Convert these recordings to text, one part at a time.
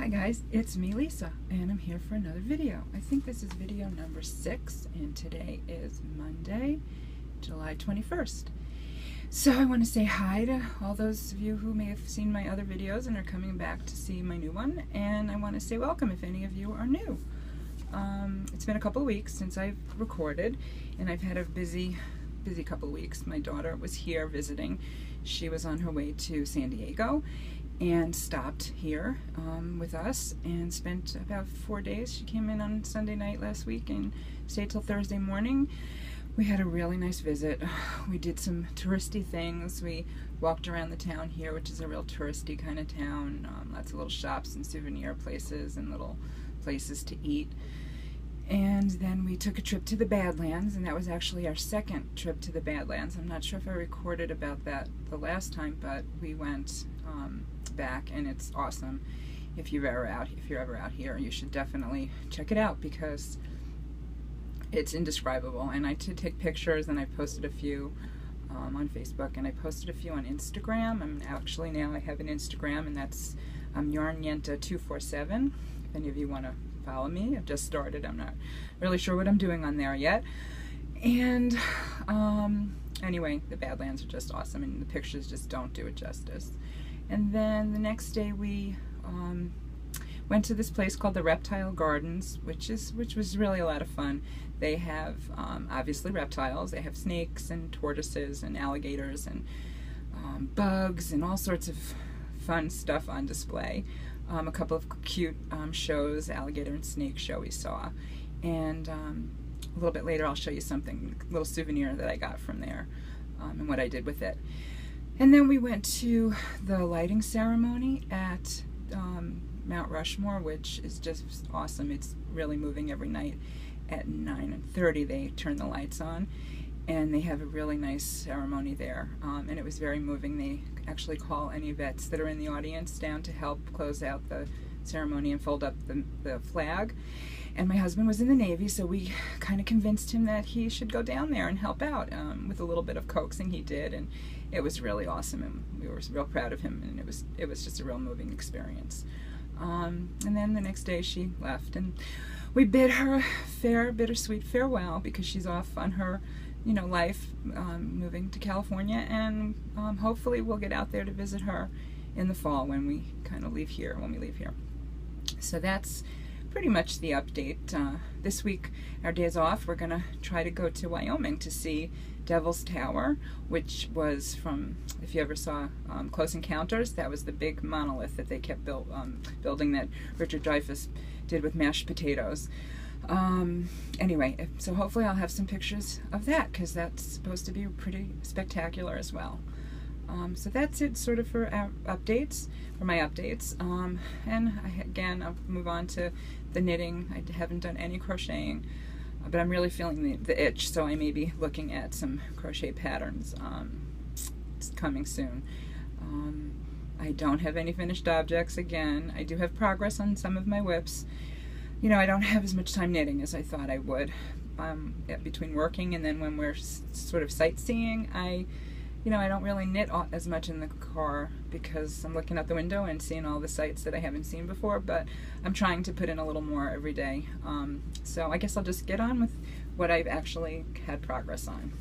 Hi guys, it's me Lisa and I'm here for another video. I think this is video number 6 and today is Monday, July 21st. So I want to say hi to all those of you who may have seen my other videos and are coming back to see my new one, and I want to say welcome if any of you are new. It's been a couple of weeks since I've recorded and I've had a busy couple of weeks. My daughter was here visiting. She was on her way to San Diego and stopped here with us and spent about 4 days. She came in on Sunday night last week and stayed till Thursday morning. We had a really nice visit. We did some touristy things. We walked around the town here, which is a real touristy kind of town. Lots of little shops and souvenir places and little places to eat. And then we took a trip to the Badlands, and that was actually our second trip to the Badlands. I'm not sure if I recorded about that the last time, but we went back, and it's awesome. If you're ever out here, you should definitely check it out because it's indescribable. And I did take pictures, and I posted a few on Facebook, and I posted a few on Instagram. Actually now I have an Instagram, and that's Yarnyenta247. If any of you want to follow me, I've just started. I'm not really sure what I'm doing on there yet. And anyway, the Badlands are just awesome, and the pictures just don't do it justice. And then the next day we went to this place called the Reptile Gardens, which was really a lot of fun. They have obviously reptiles. They have snakes and tortoises and alligators and bugs and all sorts of fun stuff on display. A couple of cute shows, alligator and snake show we saw, and a little bit later I'll show you something, a little souvenir that I got from there and what I did with it. And then we went to the lighting ceremony at Mount Rushmore, which is just awesome. It's really moving. Every night at 9:30 they turn the lights on, and they have a really nice ceremony there, and it was very moving. They actually call any vets that are in the audience down to help close out the ceremony and fold up the flag. And my husband was in the Navy, so we kind of convinced him that he should go down there and help out. With a little bit of coaxing, he did, and it was really awesome, and we were real proud of him, and it was just a real moving experience. And then the next day she left, and we bid her a bittersweet farewell because she's off on her life, moving to California, and hopefully we'll get out there to visit her in the fall when we leave here. So that's pretty much the update. This week, our days off, we're gonna try to go to Wyoming to see Devil's Tower, which was from, if you ever saw Close Encounters, that was the big monolith that they kept building that Richard Dreyfuss did with mashed potatoes. Anyway, so hopefully I'll have some pictures of that because that's supposed to be pretty spectacular as well. So that's it sort of for my updates. And again, I'll move on to the knitting. I haven't done any crocheting, but I'm really feeling the itch, so I may be looking at some crochet patterns. It's coming soon. I don't have any finished objects again. I do have progress on some of my whips. I don't have as much time knitting as I thought I would. Between working and then when we're sort of sightseeing, I don't really knit as much in the car because I'm looking out the window and seeing all the sights that I haven't seen before, but I'm trying to put in a little more every day. So I guess I'll just get on with what I've actually had progress on.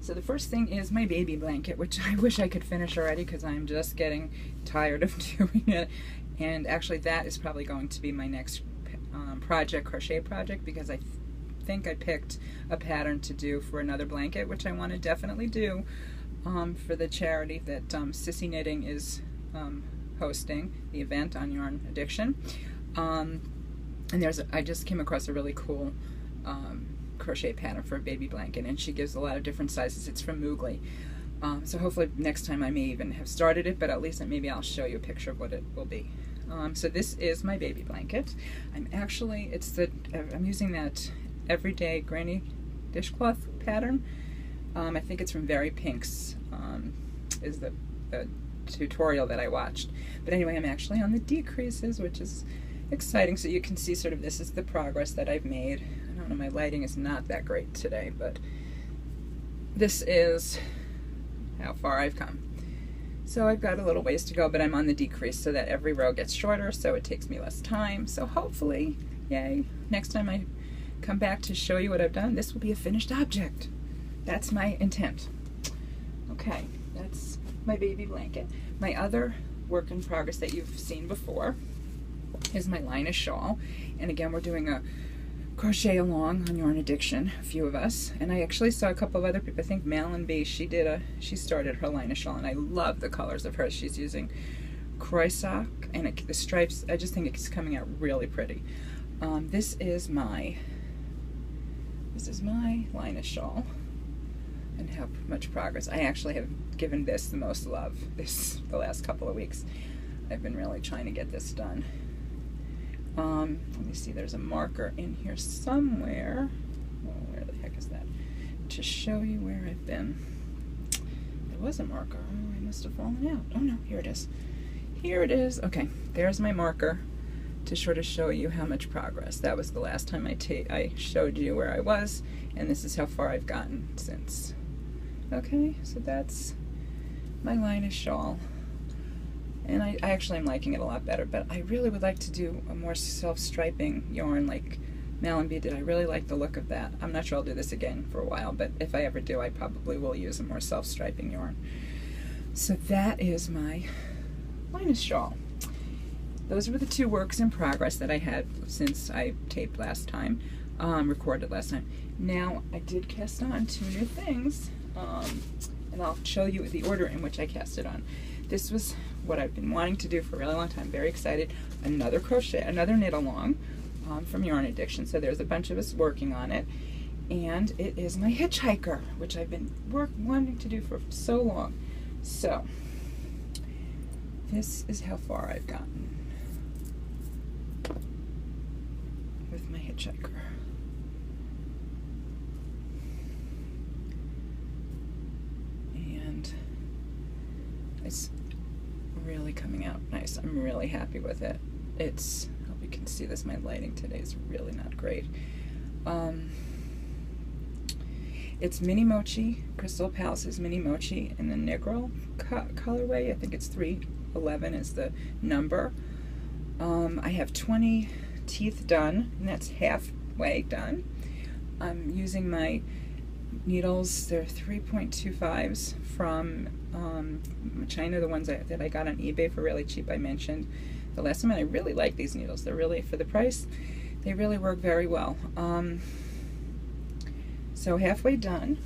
So the first thing is my baby blanket, which I wish I could finish already because I'm just getting tired of doing it. And actually that is probably going to be my next crochet project, because I think I picked a pattern to do for another blanket, which I want to definitely do for the charity that Sissy Knitting is hosting, the event on Yarn Addiction. And I just came across a really cool crochet pattern for a baby blanket, and she gives a lot of different sizes. It's from Moogly. So hopefully next time I may even have started it, but at least maybe I'll show you a picture of what it will be. So this is my baby blanket. I'm using that Everyday Granny dishcloth pattern. I think it's from Very Pinks, is the tutorial that I watched. But anyway, I'm actually on the decreases, which is exciting. So you can see sort of this is the progress that I've made. I don't know, my lighting is not that great today, but this is how far I've come. So I've got a little ways to go, but I'm on the decrease so that every row gets shorter, so it takes me less time. So hopefully, yay, next time I come back to show you what I've done, this will be a finished object. That's my intent. Okay, that's my baby blanket. My other work in progress that you've seen before is my Linus shawl. And again, we're doing a crochet along on Yarn Addiction, a few of us. And I actually saw a couple of other people. I think Malin B, she started her Linus shawl, and I love the colors of hers. She's using Croissant, and the stripes, I just think it's coming out really pretty. This is my Linus shawl, and how much progress. I actually have given this the most love the last couple of weeks. I've been really trying to get this done. Let me see, there's a marker in here somewhere. Oh, where the heck is that? To show you where I've been. There was a marker. Oh, I must have fallen out. Oh no, here it is. Here it is. Okay, there's my marker to sort of show you how much progress. That was the last time I showed you where I was, and this is how far I've gotten since. Okay, so that's my Linus shawl. And I actually am liking it a lot better, but I really would like to do a more self-striping yarn like Malin B did. I really like the look of that. I'm not sure I'll do this again for a while, but if I ever do, I probably will use a more self-striping yarn. So that is my Linus shawl. Those were the two works in progress that I had since I taped last time, recorded last time. Now, I did cast on 2 new things, and I'll show you the order in which I cast it on. This was what I've been wanting to do for a really long time. Very excited. Another knit along from Yarn Addiction. So there's a bunch of us working on it. And it is my hitchhiker, which I've been wanting to do for so long. So this is how far I've gotten with my hitchhiker. And it's really coming out nice. I'm really happy with it. I hope you can see this. My lighting today is really not great. It's Mini Mochi, Crystal Palace's Mini Mochi in the Negro colorway. I think it's 311 is the number. I have 20 teeth done, and that's halfway done. I'm using my needles. They're 3.25s from China, the ones that I got on eBay for really cheap. I mentioned the last time, and I really like these needles. They're really, for the price, they really work very well. So halfway done,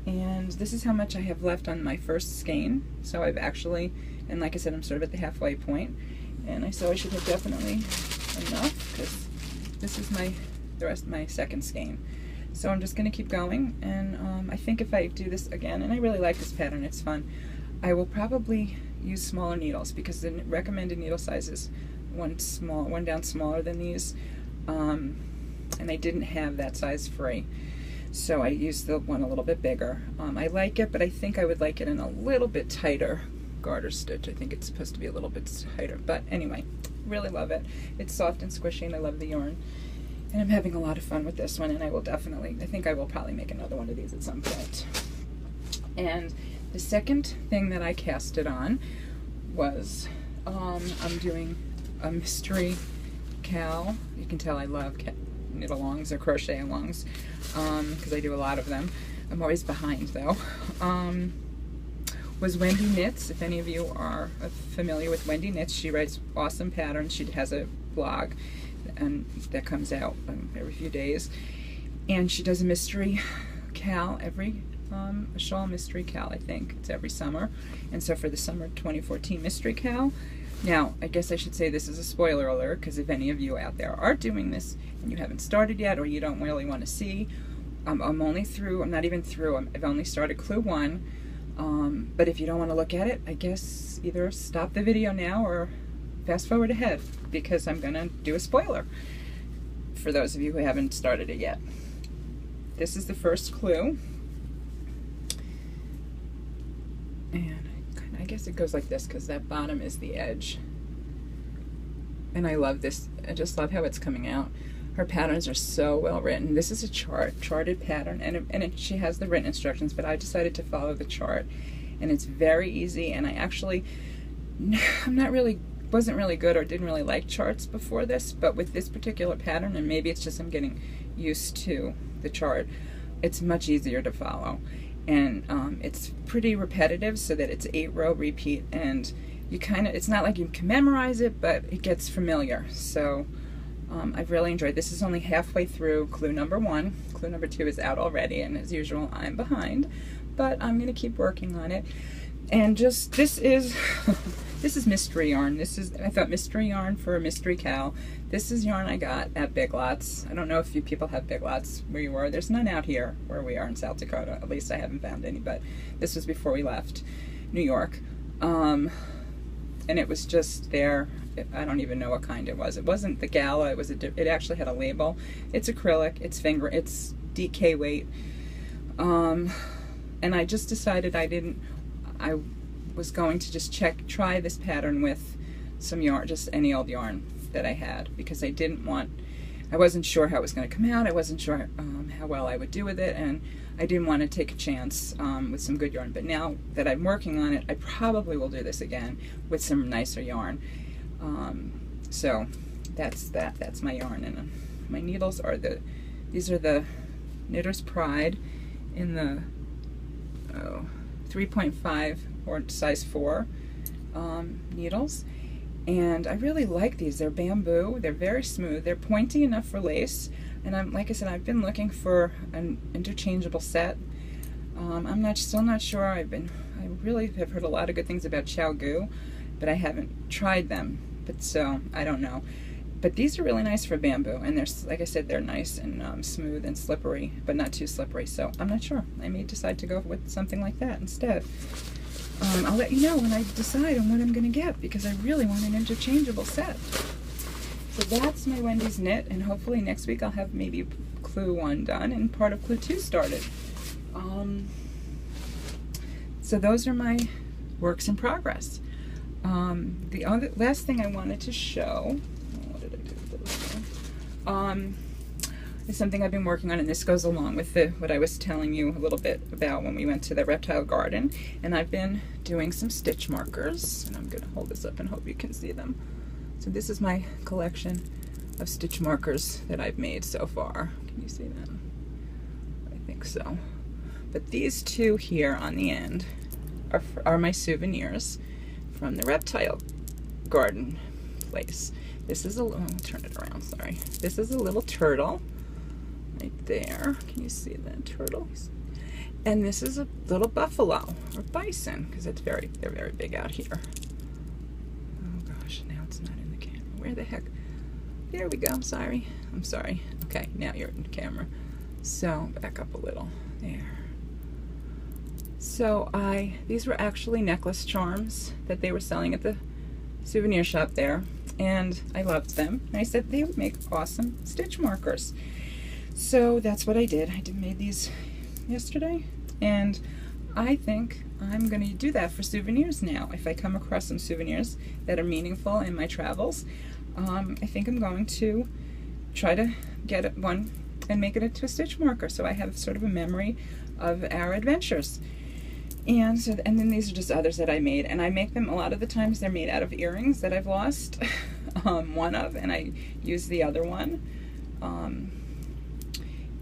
and this is how much I have left on my first skein. So I've actually, and like I said, I'm sort of at the halfway point, and so I should have definitely enough, because this is the rest of my second skein. So I'm just going to keep going, and I think if I do this again, and I really like this pattern, it's fun, I will probably use smaller needles, because the recommended needle size is one down smaller than these, and I didn't have that size free. So I used the one a little bit bigger. I like it, but I think I would like it in a little bit tighter garter stitch. I think it's supposed to be a little bit tighter, but anyway, really love it. It's soft and squishy, and I love the yarn. And I'm having a lot of fun with this one, and I think I will probably make another one of these at some point. And the second thing that I casted on was, I'm doing a mystery cow. You can tell I love knit alongs or crochet alongs, because I do a lot of them. I'm always behind though. Was Wendy Knits. If any of you are familiar with Wendy Knits, she writes awesome patterns. She has a blog and that comes out every few days, and she does a mystery cal a shawl mystery cal. I think it's every summer, and so for the summer 2014 mystery cal. Now, I guess I should say this is a spoiler alert, because if any of you out there are doing this and you haven't started yet, or you don't really want to see, I'm not even through. I've only started clue 1. But if you don't want to look at it, I guess either stop the video now or fast forward ahead, because I'm going to do a spoiler for those of you who haven't started it yet. This is the first clue. And I guess it goes like this, because that bottom is the edge. And I love this. I just love how it's coming out. Her patterns are so well written. This is a charted pattern, and she has the written instructions, but I decided to follow the chart. and it's very easy. And I actually, wasn't really good or didn't really like charts before this, but with this particular pattern, and maybe it's just I'm getting used to the chart, it's much easier to follow. And it's pretty repetitive, so that it's 8-row repeat, and you it's not like you can memorize it, but it gets familiar. So I've really enjoyed this. Is only halfway through clue number 1. Clue number 2 is out already, and as usual, I'm behind, but I'm going to keep working on it. And just, this is this is mystery yarn. I thought mystery yarn for a mystery cow. This is yarn I got at Big Lots. I don't know if you people have Big Lots where you were. There's none out here where we are in South Dakota. At least I haven't found any, but this was before we left New York. And it was just there. I don't even know what kind it was. It wasn't the Gala. It actually had a label. It's acrylic. It's DK weight. And I just decided I was going to just try this pattern with some yarn, just any old yarn that I had, because I wasn't sure how it was going to come out. I wasn't sure how well I would do with it, and I didn't want to take a chance with some good yarn. But now that I'm working on it, I probably will do this again with some nicer yarn. So that's my yarn, and my needles are these are the Knitter's Pride in the 3.5 or size 4 needles, and I really like these. They're bamboo. They're very smooth. They're pointy enough for lace, and like I said, I've been looking for an interchangeable set. I'm still not sure. I really have heard a lot of good things about ChiaoGoo, but I haven't tried them. But so I don't know. But these are really nice for bamboo, and they're, like I said, they're nice and smooth and slippery, but not too slippery. So I'm not sure. I may decide to go with something like that instead. I'll let you know when I decide on what I'm going to get, because I really want an interchangeable set. So that's my Wendy's knit, and hopefully next week I'll have maybe clue 1 done and part of clue 2 started. So those are my works in progress. The last thing I wanted to show, what did I do with those? Is something I've been working on, and this goes along with what I was telling you a little bit about when we went to the reptile garden. And I've been doing some stitch markers, and I'm going to hold this up and hope you can see them. So this is my collection of stitch markers that I've made so far. Can you see them? I think so. But these two here on the end are my souvenirs from the reptile garden place. This is I'll turn it around, sorry. This is a little turtle right there. Can you see that turtle? And this is a little buffalo or bison, because they're very big out here. Oh gosh, now it's not in the camera. Where the heck? There we go. Sorry. I'm sorry. Okay, now you're in the camera. So back up a little. There. So these were actually necklace charms that they were selling at the souvenir shop there, and I loved them. And I said they would make awesome stitch markers. So that's what I did. I made these yesterday, and I think I'm going to do that for souvenirs now. If I come across some souvenirs that are meaningful in my travels, I think I'm going to try to get one and make it into a stitch marker, so I have sort of a memory of our adventures. And then these are just others that I made, and I make them a lot of the times. They're made out of earrings that I've lost one of, and I use the other one.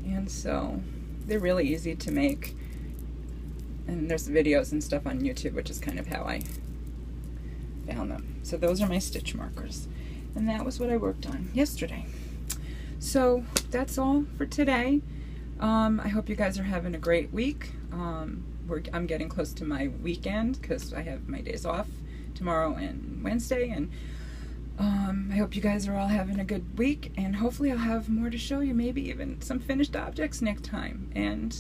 And so they're really easy to make, and there's videos and stuff on YouTube, which is kind of how I found them. So those are my stitch markers, and that was what I worked on yesterday. So that's all for today. I hope you guys are having a great week. I'm getting close to my weekend because I have my days off tomorrow and Wednesday, and I hope you guys are all having a good week, and hopefully I'll have more to show you, maybe even some finished objects next time. And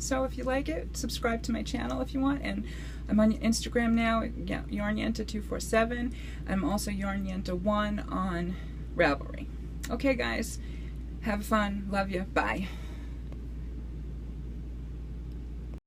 so if you like it, subscribe to my channel if you want, and I'm on Instagram now, YarnYenta247. I'm also YarnYenta1 on Ravelry. Okay guys, have fun, love you, bye.